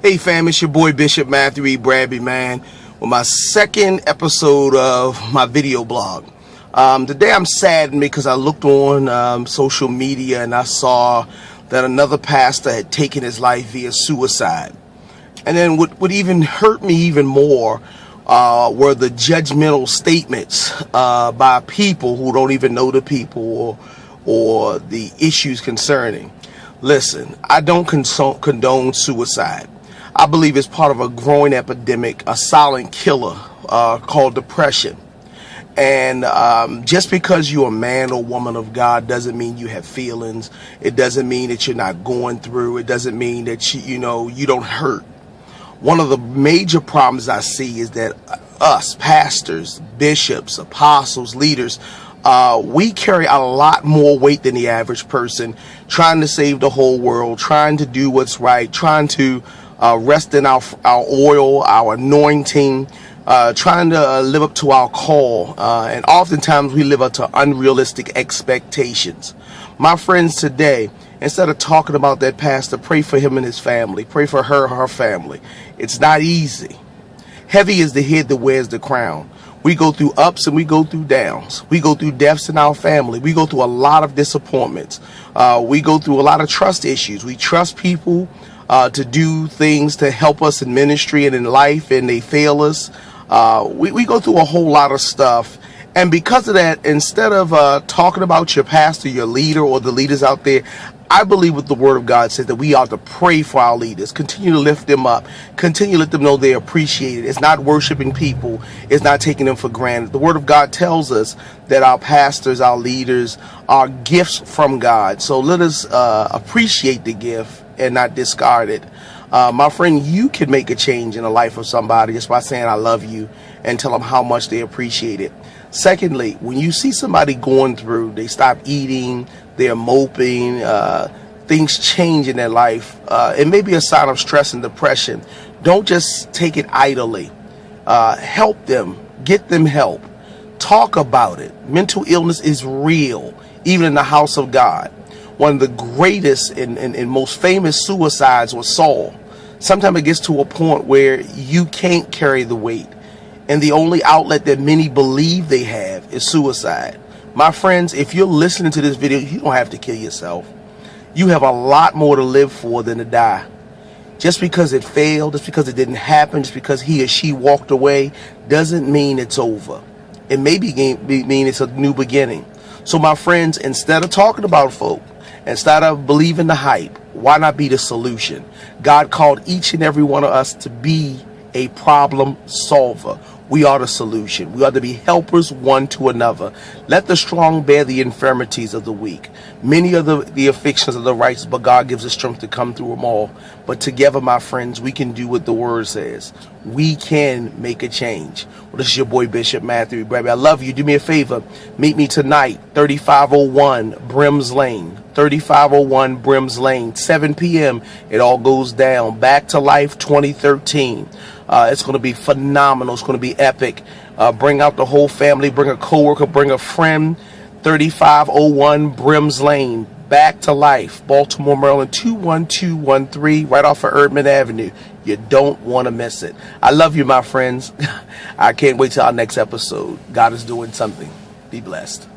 Hey fam, it's your boy Bishop Matthew E. Bradby, man, with my second episode of my video blog. Today I'm saddened because I looked on social media and I saw that another pastor had taken his life via suicide. And then what even hurt me even more were the judgmental statements by people who don't even know the people or the issues concerning. Listen, I don't condone suicide. I believe it's part of a growing epidemic, a silent killer called depression. And just because you're a man or woman of God doesn't mean you have feelings. It doesn't mean that you're not going through. It doesn't mean that you don't hurt. One of the major problems I see is that us, pastors, bishops, apostles, leaders, we carry a lot more weight than the average person, trying to save the whole world, trying to do what's right, trying to rest in our oil, our anointing, trying to live up to our call. And oftentimes we live up to unrealistic expectations. My friends, today, instead of talking about that pastor, pray for him and his family. Pray for her family. It's not easy. Heavy is the head that wears the crown. We go through ups and we go through downs. We go through deaths in our family. We go through a lot of disappointments. We go through a lot of trust issues. We trust people to do things to help us in ministry and in life, and they fail us. We go through a whole lot of stuff. And because of that, instead of talking about your pastor, your leader, or the leaders out there, I believe what the Word of God says, that we ought to pray for our leaders, continue to lift them up, continue to let them know they're appreciated. It's not worshiping people. It's not taking them for granted. The Word of God tells us that our pastors, our leaders, are gifts from God. So let us appreciate the gift and not discard it. My friend, you can make a change in the life of somebody just by saying I love you and tell them how much they appreciate it. Secondly, when you see somebody going through, they stop eating, they're moping, things change in their life, it may be a sign of stress and depression. Don't just take it idly. Help them, get them help, talk about it. Mental illness is real, even in the house of God. One of the greatest and most famous suicides was Saul. Sometimes it gets to a point where you can't carry the weight, and the only outlet that many believe they have is suicide. My friends, if you're listening to this video, you don't have to kill yourself. You have a lot more to live for than to die. Just because it failed, just because it didn't happen, just because he or she walked away, doesn't mean it's over. It may mean it's a new beginning. So my friends, instead of talking about folk, instead of believing the hype, why not be the solution? God called each and every one of us to be a problem solver. We are the solution. We are to be helpers one to another. Let the strong bear the infirmities of the weak. Many are the afflictions of the righteous, but God gives us strength to come through them all. But together, my friends, we can do what the Word says. We can make a change. Well, this is your boy Bishop Matthew Bradby. I love you. Do me a favor. Meet me tonight, 3501 Brims Lane. 3501 Brims Lane, 7 p.m. It all goes down. Back to Life 2013. It's going to be phenomenal. It's going to be epic. Bring out the whole family. Bring a coworker. Bring a friend. 3501 Brims Lane. Back to Life, Baltimore, Maryland, 21213, right off of Erdman Avenue. You don't want to miss it. I love you, my friends. I can't wait till our next episode. God is doing something. Be blessed.